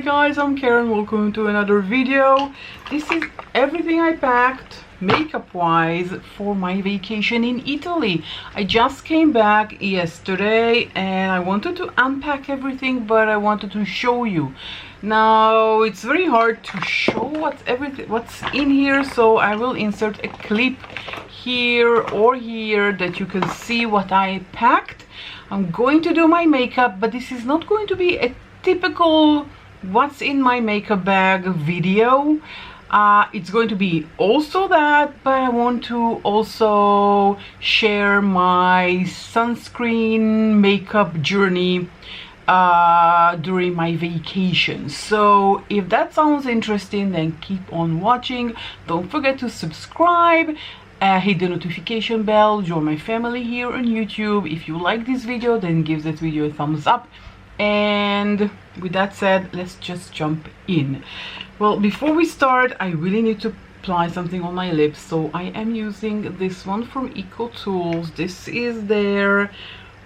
Hey guys, I'm Karen. Welcome to another video. This is everything I packed makeup wise for my vacation in Italy. I just came back yesterday and I wanted to unpack everything, but I wanted to show you. Now it's very hard to show what's in here, so I will insert a clip here or here that you can see what I packed. I'm going to do my makeup, but this is not going to be a typical what's in my makeup bag video. It's going to be also that, but I want to also share my sunscreen makeup journey during my vacation. So if that sounds interesting, then keep on watching. Don't forget to subscribe, hit the notification bell, join my family here on YouTube. If you like this video, then give that video a thumbs up. And with that said, let's just jump in. Well, before we start, I really need to apply something on my lips, so I am using this one from Eco Tools. This is their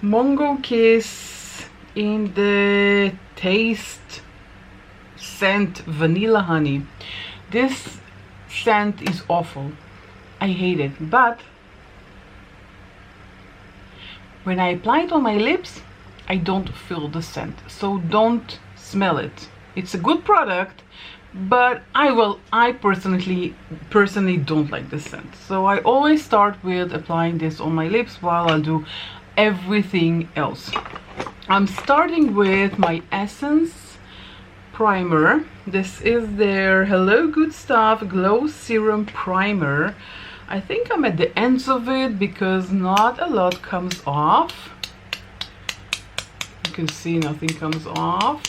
Mango Kiss in the taste scent vanilla honey. This scent is awful. I hate it, but when I apply it on my lips, I don't feel the scent, so don't smell it. It's a good product, but I personally don't like the scent. So I always start with applying this on my lips while I do everything else. I'm starting with my Essence primer. This is their Hello Good Stuff Glow Serum Primer. I think I'm at the ends of it because not a lot comes off. You can see nothing comes off.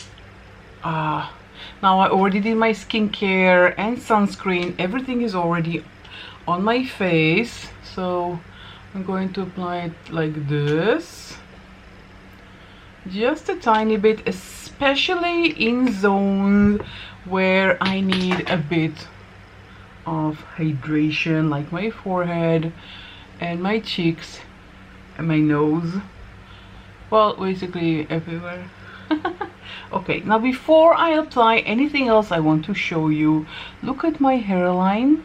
Now I already did my skincare and sunscreen. Everything is already on my face, so I'm going to apply it like this, just a tiny bit, especially in zones where I need a bit of hydration, like my forehead and my cheeks and my nose. Well, basically everywhere. Okay, now before I apply anything else, I want to show you, look at my hairline.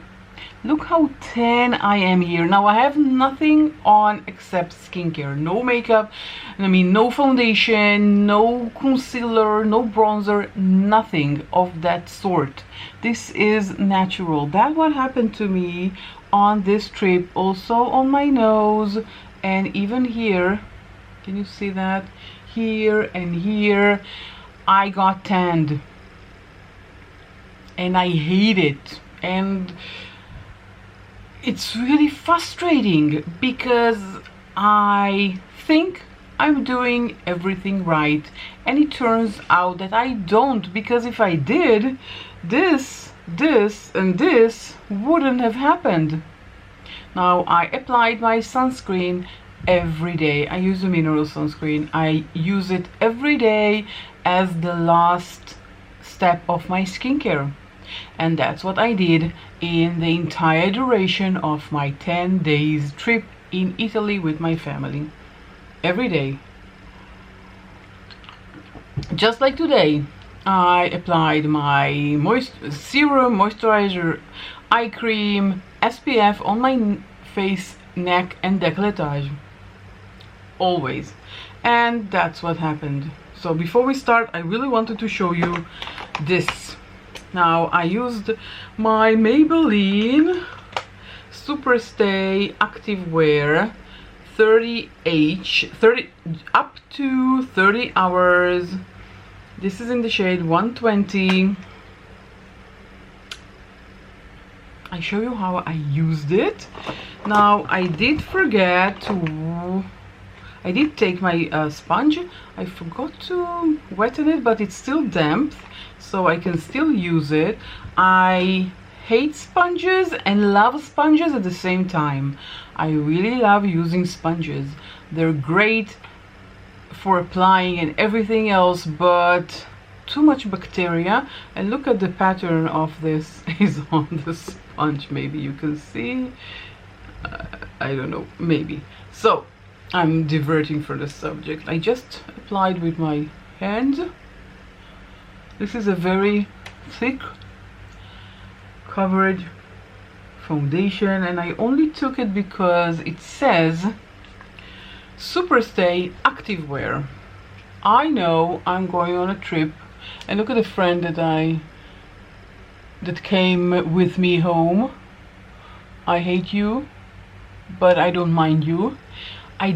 Look how tan I am here. Now I have nothing on except skincare, no makeup, I mean no foundation, no concealer, no bronzer, nothing of that sort. This is natural. That's what happened to me on this trip, also on my nose and even here. Can you see that? Here and here I got tanned and I hate it, and it's really frustrating because I think I'm doing everything right and it turns out that I don't, because if I did, this and this wouldn't have happened. Now I applied my sunscreen every day. I use a mineral sunscreen. I use it every day as the last step of my skincare, and that's what I did in the entire duration of my 10 days trip in Italy with my family. Every day, just like today, I applied my serum, moisturizer, eye cream, SPF on my face, neck and décolletage. Always. And that's what happened. So before we start, I really wanted to show you this. Now I used my Maybelline Superstay Active Wear 30H, up to 30 hours. This is in the shade 120. I show you how I used it. Now I did forget to, I did take my sponge. I forgot to wetten it, but it's still damp, so I can still use it. I hate sponges and love sponges at the same time. I really love using sponges. They're great for applying and everything else, but too much bacteria. And look at the pattern of this is on the sponge. Maybe you can see. I don't know, maybe. So I'm diverting from the subject. I just applied with my hands This is a very thick coverage foundation, and I only took it because it says Superstay Activewear. I know I'm going on a trip, and look at the friend that came with me home. I hate you, but I don't mind you. I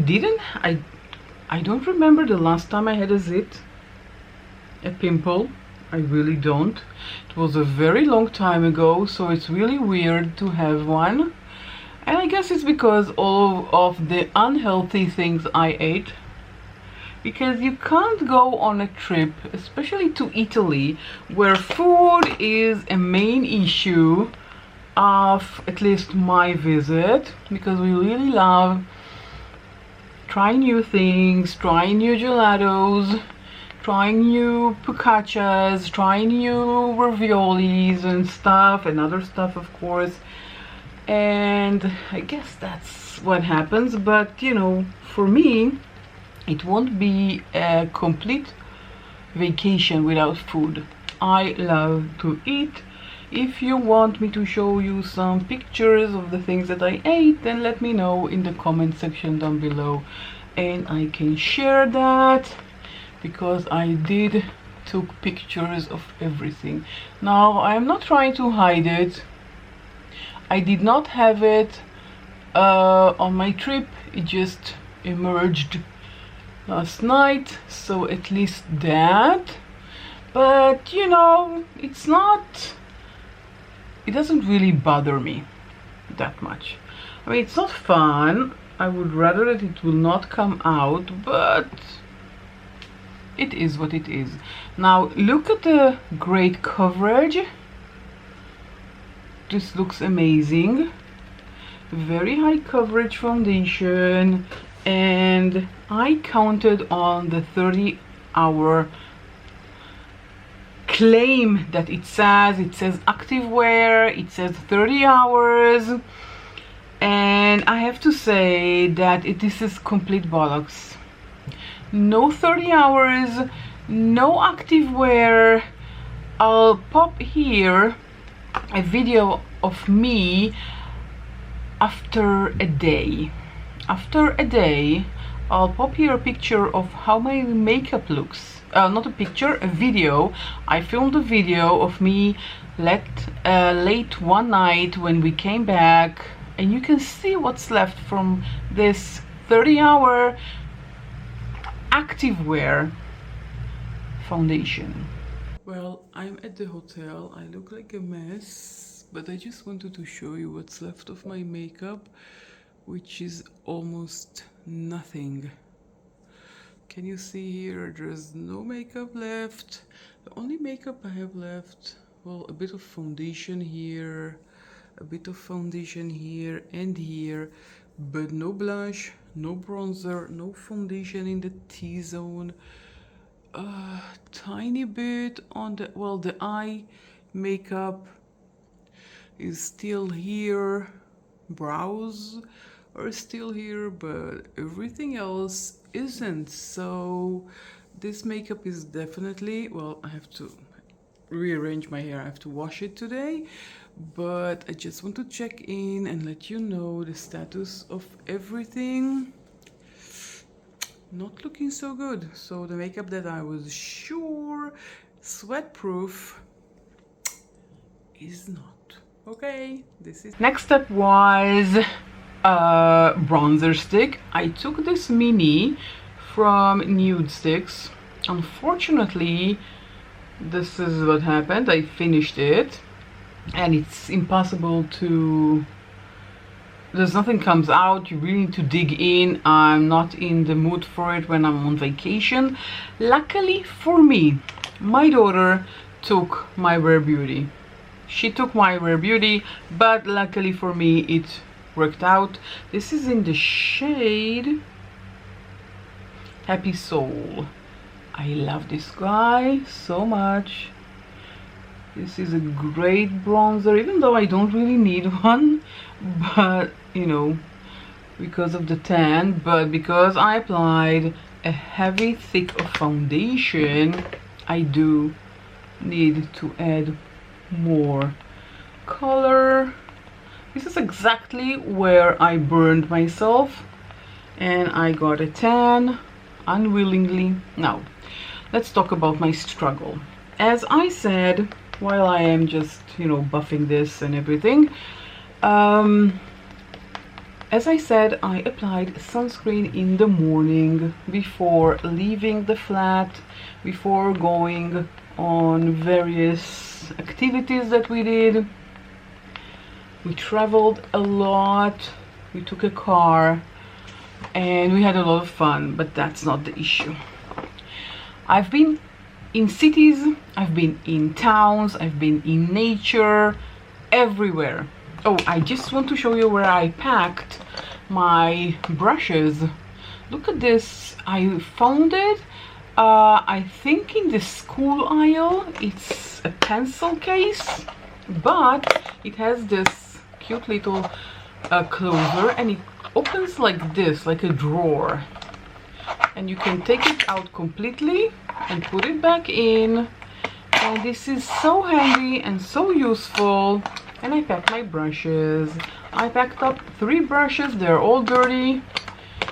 don't remember the last time I had a pimple. I really don't. It was a very long time ago, so it's really weird to have one. And I guess it's because all of the unhealthy things I ate. Because you can't go on a trip, especially to Italy, where food is a main issue of at least my visit, because we really love trying new things, trying new gelatos, trying new focaccias, trying new raviolis and stuff, and other stuff, of course. And I guess that's what happens. But you know, for me, it won't be a complete vacation without food. I love to eat. If you want me to show you some pictures of the things that I ate, then let me know in the comment section down below, and I can share that, because I did took pictures of everything. Now, I'm not trying to hide it. I did not have it on my trip. It just emerged last night, so at least that. But you know, it doesn't really bother me that much. I mean, it's not fun. I would rather that it will not come out, but it is what it is. Now look at the great coverage. This looks amazing. Very high coverage foundation, and I counted on the 30-hour claim that it says activewear, it says 30 hours, and I have to say that this is complete bollocks. No 30 hours, no activewear. I'll pop here a video of me after a day. I'll pop here a picture of how my makeup looks. Not a picture, a video. I filmed a video of me late one night when we came back, and you can see what's left from this 30-hour activewear foundation. Well, I'm at the hotel. I look like a mess, but I just wanted to show you what's left of my makeup, which is almost nothing. Can you see here? There's no makeup left. The only makeup I have left, well, a bit of foundation here, a bit of foundation here and here, but no blush, no bronzer, no foundation in the T-zone. Tiny bit on the, well, the eye makeup is still here, brows are still here, but everything else isn't. So this makeup is definitely, well, I have to rearrange my hair, I have to wash it today, but I just want to check in and let you know the status of everything. Not looking so good. So the makeup that I was sure sweat proof is not. Okay, this is next step was bronzer stick. I took this mini from Nude Sticks. Unfortunately, this is what happened. I finished it and it's impossible to, there's nothing comes out. You really need to dig in. I'm not in the mood for it when I'm on vacation. Luckily for me, my daughter took my Rare Beauty. She took my Rare Beauty, but luckily for me it worked out. This is in the shade Happy Soul. I love this guy so much. This is a great bronzer, even though I don't really need one, but you know, because of the tan, but because I applied a heavy thick of foundation, I do need to add more color. This is exactly where I burned myself and I got a tan unwillingly. Now let's talk about my struggle. As I said, while I am just, you know, buffing this and everything, as I said, I applied sunscreen in the morning before leaving the flat, before going on various activities that we did. We traveled a lot, we took a car, and we had a lot of fun, but that's not the issue. I've been in cities, I've been in towns, I've been in nature, everywhere. Oh, I just want to show you where I packed my brushes. Look at this. I found it, I think in the school aisle. It's a pencil case, but it has this cute little closer, and it opens like this, like a drawer. And you can take it out completely and put it back in. And this is so handy and so useful. And I packed my brushes. I packed up 3 brushes. They're all dirty.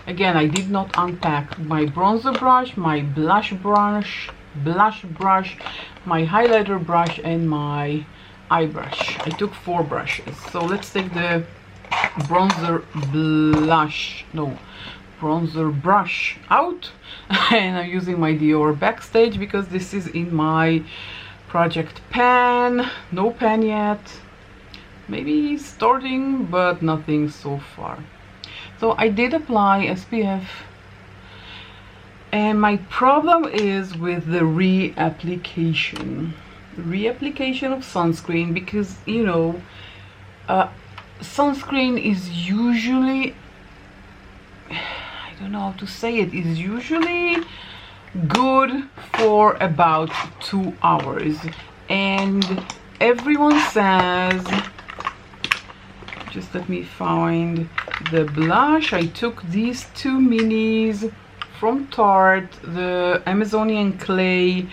Again, I did not unpack my bronzer brush, my blush brush, my highlighter brush, and my eye brush. I took 4 brushes. So let's take the bronzer brush out. And I'm using my Dior Backstage because this is in my project pan. No pan yet. Maybe starting, but nothing so far. So I did apply SPF, and my problem is with the reapplication of sunscreen, because, you know, sunscreen is usually, I don't know how to say it, is usually good for about 2 hours, and everyone says, just let me find the blush. I took these 2 minis from Tarte, the Amazonian Clay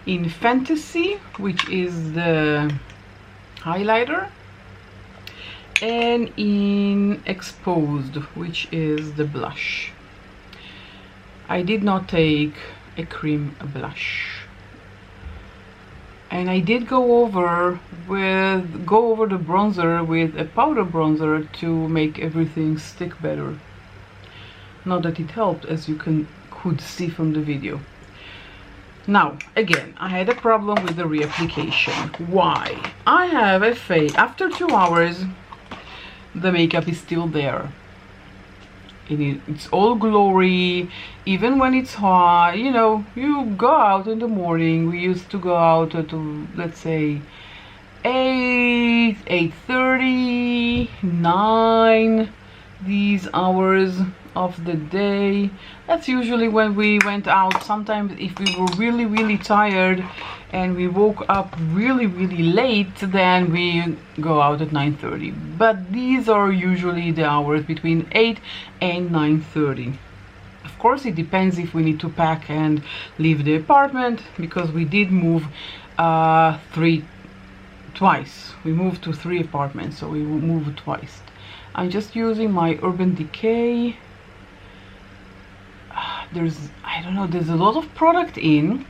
in Fantasy, which is the highlighter, and in Exposed, which is the blush. I did not take a cream blush. And I did go over the bronzer with a powder bronzer to make everything stick better. Not that it helped, as you could see from the video. Now, again, I had a problem with the reapplication. Why? I have a fade. After 2 hours, the makeup is still there. It's all glowy, even when it's hot. You know, you go out in the morning. We used to go out at, let's say, 8:30, 9, these hours of the day. That's usually when we went out. Sometimes if we were really tired and we woke up really late, then we go out at 9:30. But these are usually the hours between 8 and 9:30. Of course, it depends if we need to pack and leave the apartment, because we did move twice. We moved to 3 apartments, so we moved twice. I'm just using my Urban Decay. I don't know, there's a lot of product in,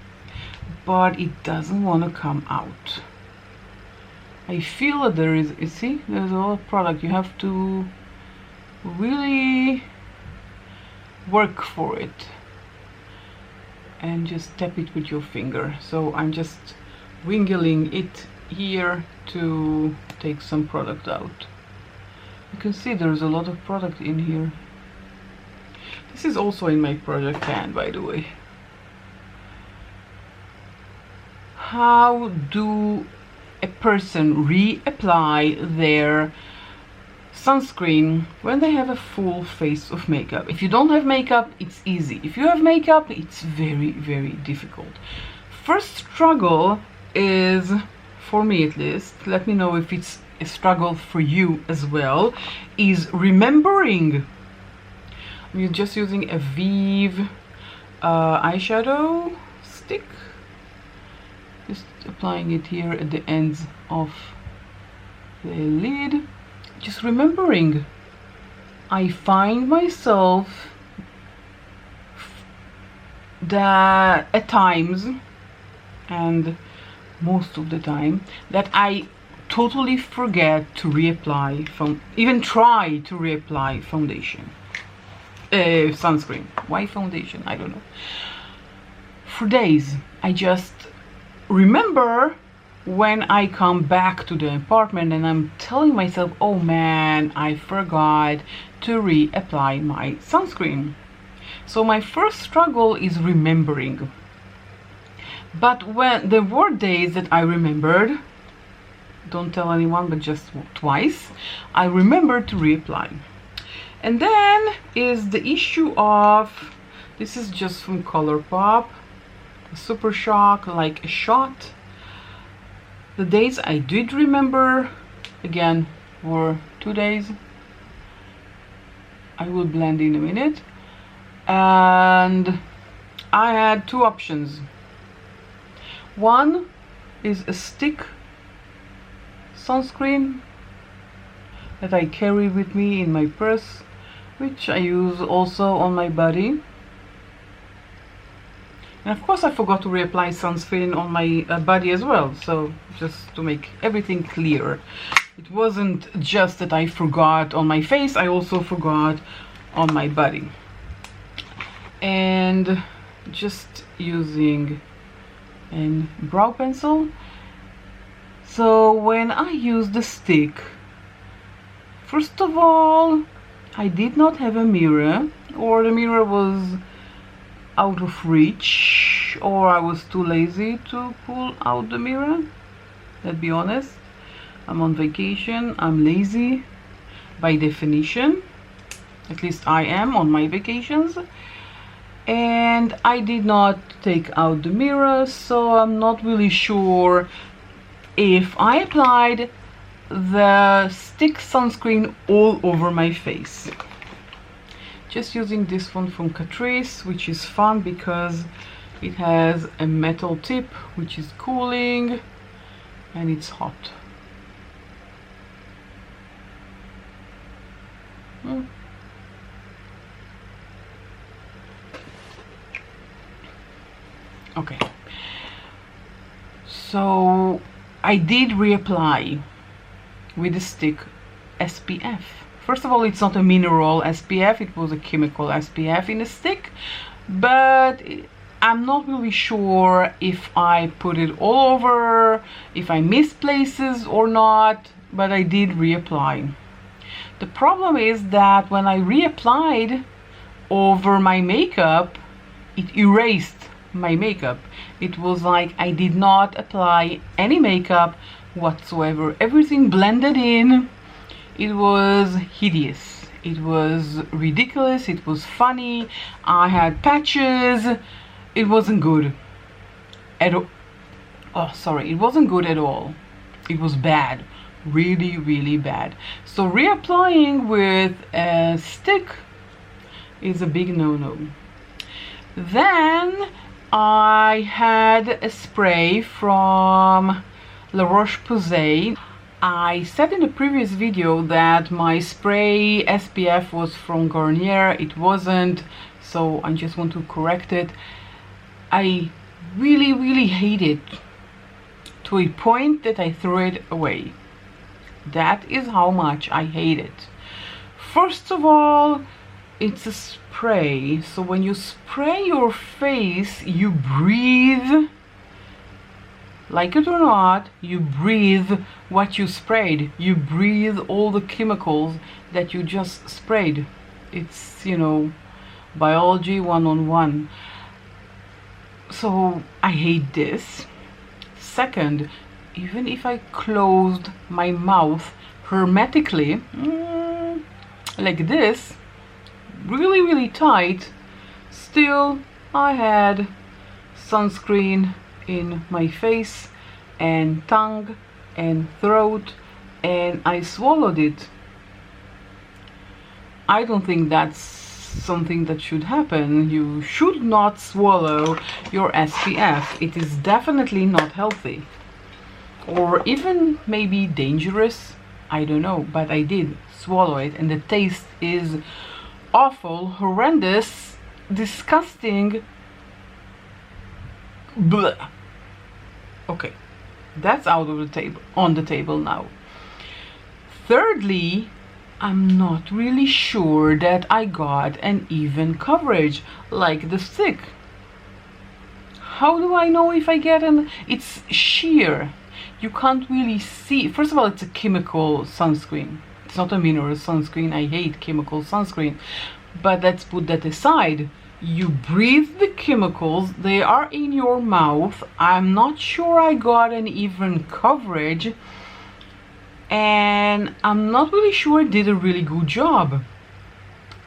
but it doesn't want to come out. I feel that there is, you see, there's a lot of product. You have to really work for it and just tap it with your finger. So I'm just wiggling it here to take some product out. You can see there's a lot of product in here. This is also in my project pan, by the way. How do a person reapply their sunscreen when they have a full face of makeup? If you don't have makeup, it's easy. If you have makeup, it's very difficult. First struggle is, for me at least, let me know if it's a struggle for you as well, is remembering. I'm just using a Vive eyeshadow stick. Just applying it here at the ends of the lid. Just remembering, I find myself that at times, and most of the time, that I totally forget to reapply even try to reapply foundation, sunscreen. Why foundation? I don't know. For days, I just remember when I come back to the apartment and I'm telling myself, oh man, I forgot to reapply my sunscreen. So my first struggle is remembering. But when there were days that I remembered, don't tell anyone, but just twice, I remembered to reapply. And then is the issue of, this is just from Colourpop, Super Shock, like a shot. The days I did remember, again, were 2 days. I will blend in a minute. And I had two options. One is a stick sunscreen that I carry with me in my purse, which I use also on my body. And of course I forgot to reapply sunscreen on my body as well, so just to make everything clear. It wasn't just that I forgot on my face, I also forgot on my body. And just using a brow pencil. So when I use the stick, first of all, I did not have a mirror, or the mirror was out of reach, or I was too lazy to pull out the mirror. Let's be honest, I'm on vacation, I'm lazy by definition, at least I am on my vacations. And I did not take out the mirror, so I'm not really sure if I applied the stick sunscreen all over my face. Just using this one from Catrice, which is fun because it has a metal tip which is cooling and it's hot. Okay, so I did reapply with the stick SPF. First of all, it's not a mineral SPF, it was a chemical SPF in the stick, but I'm not really sure if I put it all over, if I missed places or not, but I did reapply. The problem is that when I reapplied over my makeup, it erased my makeup. It was like I did not apply any makeup whatsoever. Everything blended in. It was hideous. It was ridiculous. It was funny. I had patches. It wasn't good at all. Oh, sorry. It wasn't good at all. It was bad. Really, really bad. So reapplying with a stick is a big no-no. Then I had a spray from La Roche-Posay. I said in the previous video that my spray SPF was from Garnier. It wasn't, so I just want to correct it. I really, really hate it to a point that I threw it away. That is how much I hate it. First of all, it's a spray, so when you spray your face, you breathe. Like it or not, you breathe what you sprayed. You breathe all the chemicals that you just sprayed. It's, you know, biology 101. So I hate this. Second, even if I closed my mouth hermetically, like this, really, really tight, still I had sunscreen in my face and tongue and throat, and I swallowed it. I don't think that's something that should happen. You should not swallow your SPF. It is definitely not healthy, or even maybe dangerous. I don't know, but I did swallow it, and the taste is awful, horrendous, disgusting. Blech. Okay, that's out of the table, on the table now. Thirdly, I'm not really sure that I got an even coverage like the stick. How do I know if I get an... It's sheer. You can't really see. First of all, it's a chemical sunscreen. It's not a mineral sunscreen. I hate chemical sunscreen. But let's put that aside. You breathe the chemicals. They are in your mouth. I'm not sure I got an even coverage. And I'm not really sure it did a really good job.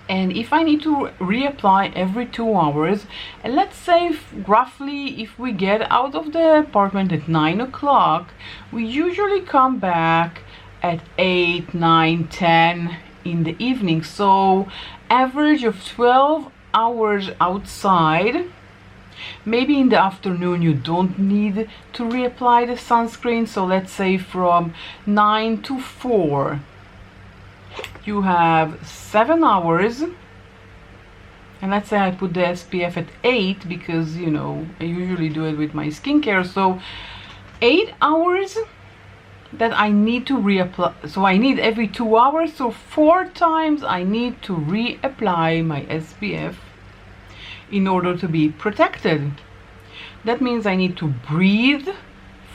And if I need to reapply every 2 hours, and let's say roughly if we get out of the apartment at 9 o'clock, we usually come back at 8, 9, 10 in the evening. So average of 12 hours outside. Maybe in the afternoon you don't need to reapply the sunscreen. So let's say from 9 to 4. You have 7 hours, and let's say I put the SPF at 8 because, you know, I usually do it with my skincare. So 8 hours that I need to reapply. So I need every 2 hours, so 4 times I need to reapply my SPF in order to be protected. That means I need to breathe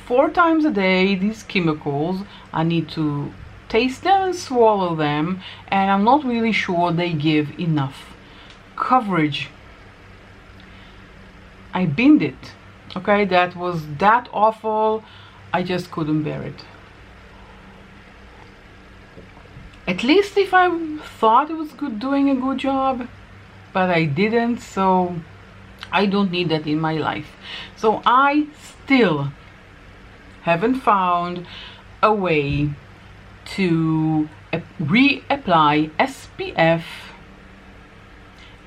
4 times a day these chemicals. I need to taste them and swallow them, and I'm not really sure they give enough coverage. I binned it. Okay, that was that awful. I just couldn't bear it. At least if I thought it was doing a good job, but I didn't, so I don't need that in my life. So I still haven't found a way to reapply SPF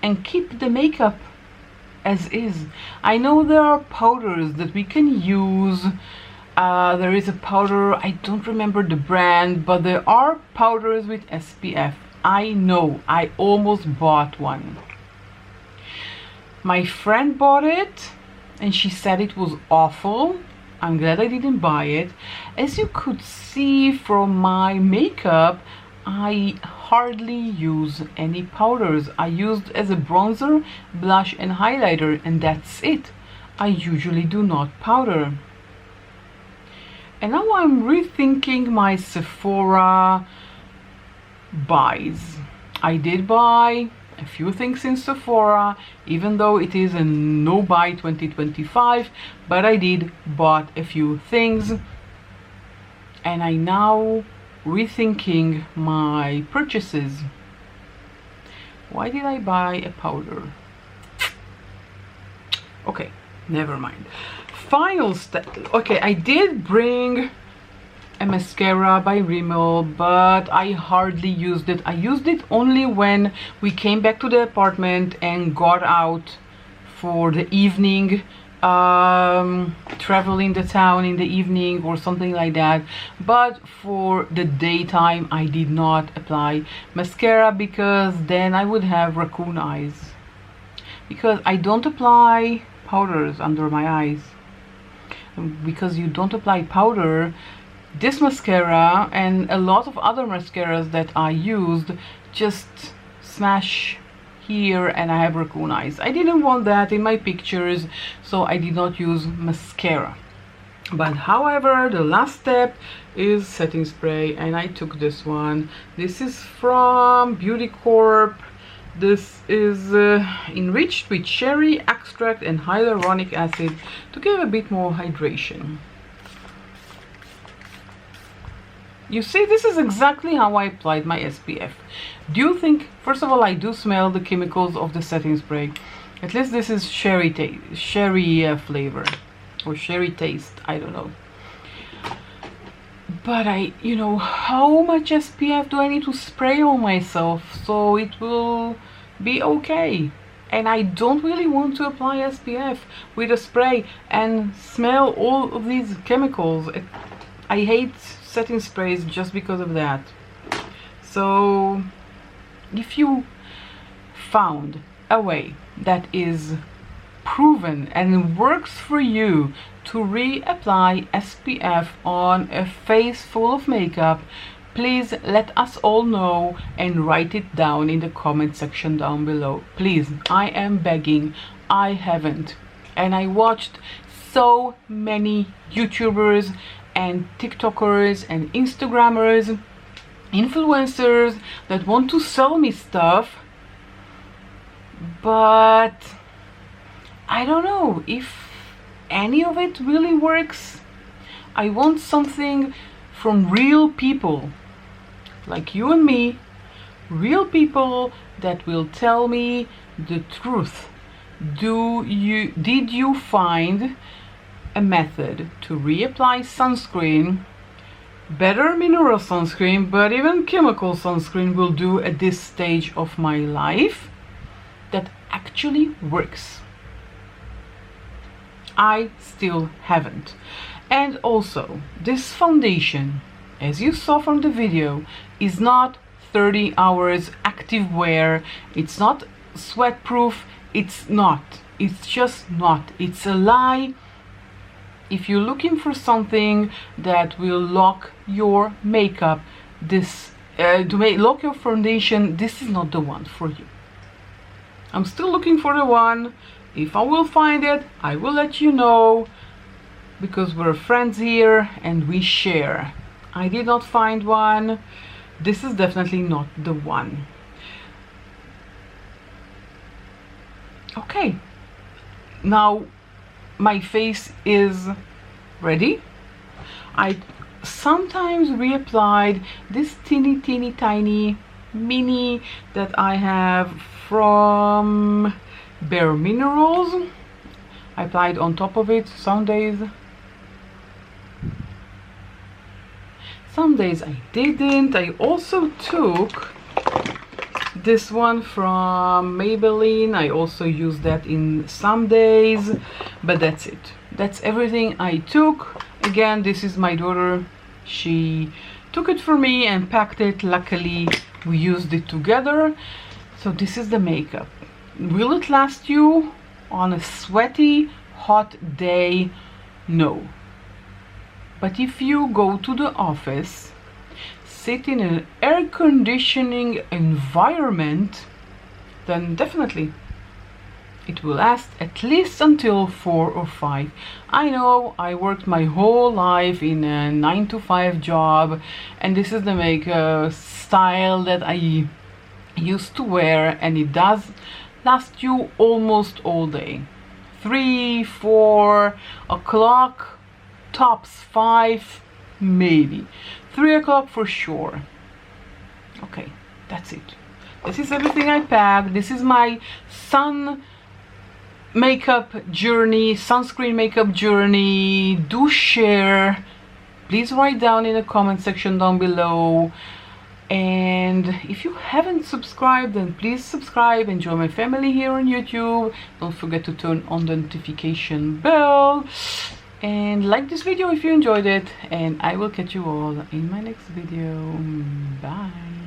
and keep the makeup as is. I know there are powders that we can use. There is a powder, I don't remember the brand, but there are powders with SPF. I know, I almost bought one. My friend bought it and she said it was awful. I'm glad I didn't buy it. As you could see from my makeup, I hardly use any powders. I used as a bronzer, blush and highlighter, and that's it. I usually do not powder. And now I'm rethinking my Sephora buys. I did buy a few things in Sephora, even though it is a no buy 2025, but I did bought a few things, and I now rethinking my purchases. Why did I buy a powder? Okay, never mind. Final step. Okay, I did bring a mascara by Rimmel, but I hardly used it. I used it only when we came back to the apartment and got out for the evening, traveling the town in the evening or something like that. But for the daytime I did not apply mascara because then I would have raccoon eyes, because I don't apply powders under my eyes. Because you don't apply powder, this mascara and a lot of other mascaras that I used just smash here and I have raccoon eyes. I didn't want that in my pictures, so I did not use mascara. But however, the last step is setting spray, and I took this one. This is from Beauty Corp. This is enriched with cherry extract and hyaluronic acid to give a bit more hydration. You see, this is exactly how I applied my SPF. Do you think, first of all, I do smell the chemicals of the setting spray. At least this is cherry flavor or cherry taste, I don't know. But you know, how much SPF do I need to spray on myself so it will be okay. And I don't really want to apply SPF with a spray and smell all of these chemicals. I hate setting sprays just because of that. So if you found a way that is proven and works for you to reapply SPF on a face full of makeup, please let us all know and write it down in the comment section down below. Please, I am begging. I haven't. And I watched so many YouTubers and TikTokers and Instagrammers, influencers that want to sell me stuff, but I don't know if any of it really works. I want something from real people like you and me, real people that will tell me the truth. Did you find a method to reapply sunscreen, better mineral sunscreen, but even chemical sunscreen will do at this stage of my life, that actually works? I still haven't. And also, this foundation, as you saw from the video, is not 30 hours active wear. It's not sweat proof. It's not. It's just not. It's a lie. If you're looking for something that will lock your makeup, lock your foundation, this is not the one for you. I'm still looking for the one. If I will find it, I will let you know, because we're friends here and we share. I did not find one. This is definitely not the one. Okay, now my face is ready. I sometimes reapplied this teeny tiny mini that I have from Bare Minerals. I applied on top of it some days. Some days I didn't. I also took this one from Maybelline. I also used that in some days, but that's it. That's everything I took. Again, this is my daughter. She took it for me and packed it. Luckily, we used it together. So this is the makeup. Will it last you on a sweaty, hot day? No. But if you go to the office, sit in an air conditioning environment, then definitely it will last at least until 4 or 5. I know I worked my whole life in a 9-to-5 job, and this is the makeup style that I used to wear, and it does last you almost all day. 3, 4 o'clock, tops 5, maybe 3 o'clock for sure. Okay, that's it. This is everything I packed. This is my sun makeup journey, sunscreen makeup journey. Do share. Please write down in the comment section down below. And if you haven't subscribed, then please subscribe and join my family here on YouTube. Don't forget to turn on the notification bell and like this video if you enjoyed it, and I will catch you all in my next video. Bye.